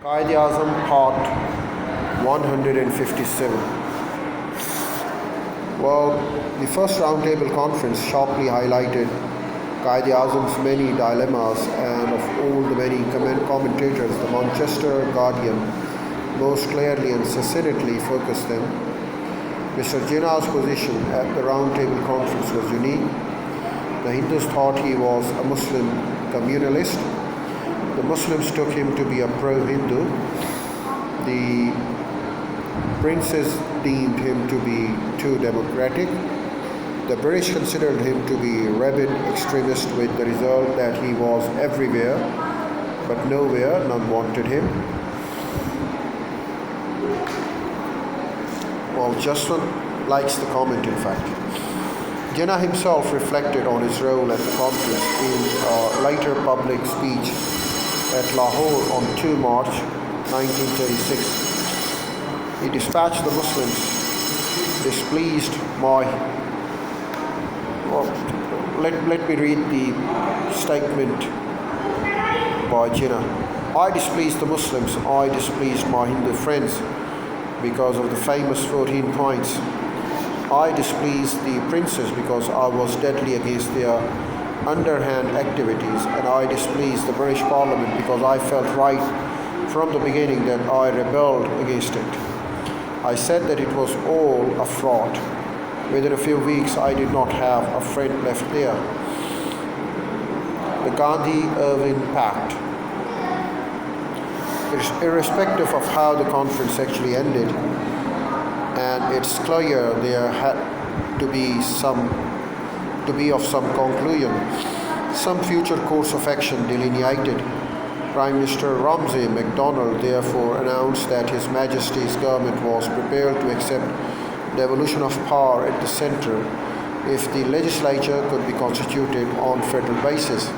Quaid Azam Part 157. Well, the first roundtable conference sharply highlighted Quaid Azam's many dilemmas, and of all the many commentators, the Manchester Guardian most clearly and succinctly focused them. Mr. Jinnah's position at the roundtable conference was unique. The Hindus thought he was a Muslim communalist. The Muslims took him to be a pro-Hindu. The princes deemed him to be too democratic. The British considered him to be a rabid extremist, with the result that he was everywhere, but nowhere none wanted him. Well, Justin likes the comment, in fact. Jinnah himself reflected on his role at the conference in a later public speech at Lahore on 2 March 1936. He dispatched the Muslims displeased my... Well, let me read the statement by Jinnah. I displeased the Muslims, I displeased my Hindu friends because of the famous 14 points. I displeased the princes because I was deadly against their underhand activities, and I displeased the British Parliament because I felt right from the beginning that I rebelled against it. I said that it was all a fraud. Within a few weeks, I did not have a friend left there. The Gandhi-Irving Pact. Irrespective of how the conference actually ended, and it's clear there had to be of some conclusion, some future course of action delineated. Prime Minister Ramsay MacDonald therefore announced that His Majesty's government was prepared to accept devolution of power at the centre if the legislature could be constituted on federal basis.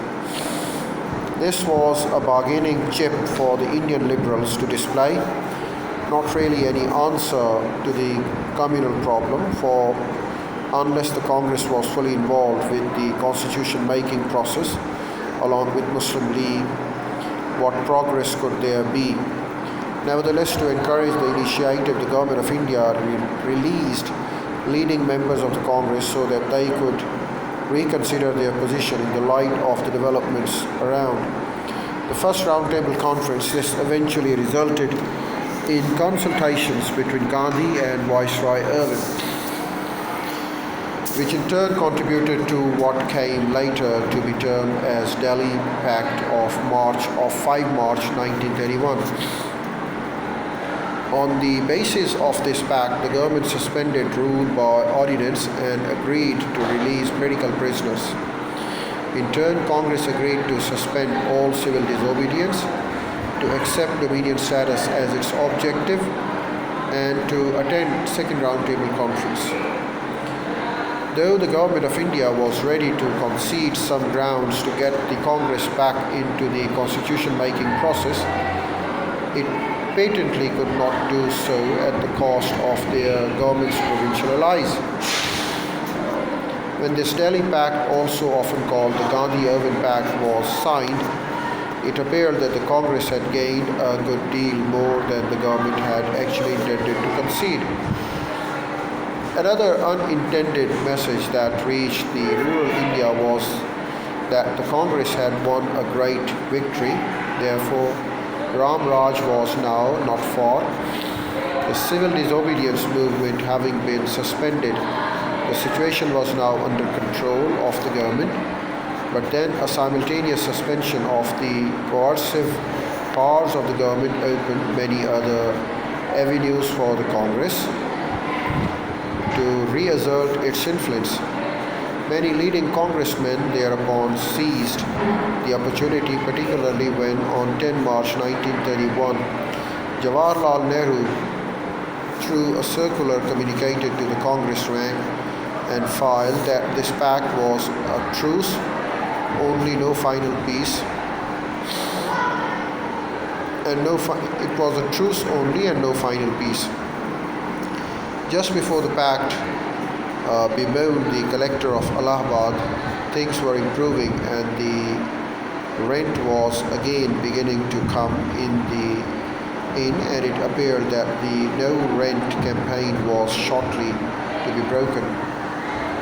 This was a bargaining chip for the Indian Liberals to display, not really any answer to the communal problem, for unless the Congress was fully involved with the constitution-making process, along with Muslim League, what progress could there be? Nevertheless, to encourage the initiative, the Government of India released leading members of the Congress so that they could reconsider their position in the light of the developments around. The first roundtable conference, this eventually resulted in consultations between Gandhi and Viceroy Irving, which in turn contributed to what came later to be termed as Delhi Pact of 5 March 1931. On the basis of this pact, the government suspended rule by ordinance and agreed to release political prisoners. In turn, Congress agreed to suspend all civil disobedience, to accept dominion status as its objective, and to attend second roundtable conference. Though the Government of India was ready to concede some grounds to get the Congress back into the constitution-making process, it patently could not do so at the cost of their government's provincial allies. When this Delhi Pact, also often called the Gandhi-Irving Pact, was signed, it appeared that the Congress had gained a good deal more than the government had actually intended to concede. Another unintended message that reached the rural India was that the Congress had won a great victory. Therefore, Ram Raj was now not far. The civil disobedience movement having been suspended, the situation was now under control of the government. But then a simultaneous suspension of the coercive powers of the government opened many other avenues for the Congress to reassert its influence. Many leading congressmen thereupon seized the opportunity, particularly when on 10 March 1931, Jawaharlal Nehru, through a circular communicated to the Congress rank and file that this pact was a truce, only no final peace, and it was a truce only and no final peace. Just before the pact bemoaned the collector of Allahabad, things were improving and the rent was again beginning to come in the in, and it appeared that the no rent campaign was shortly to be broken.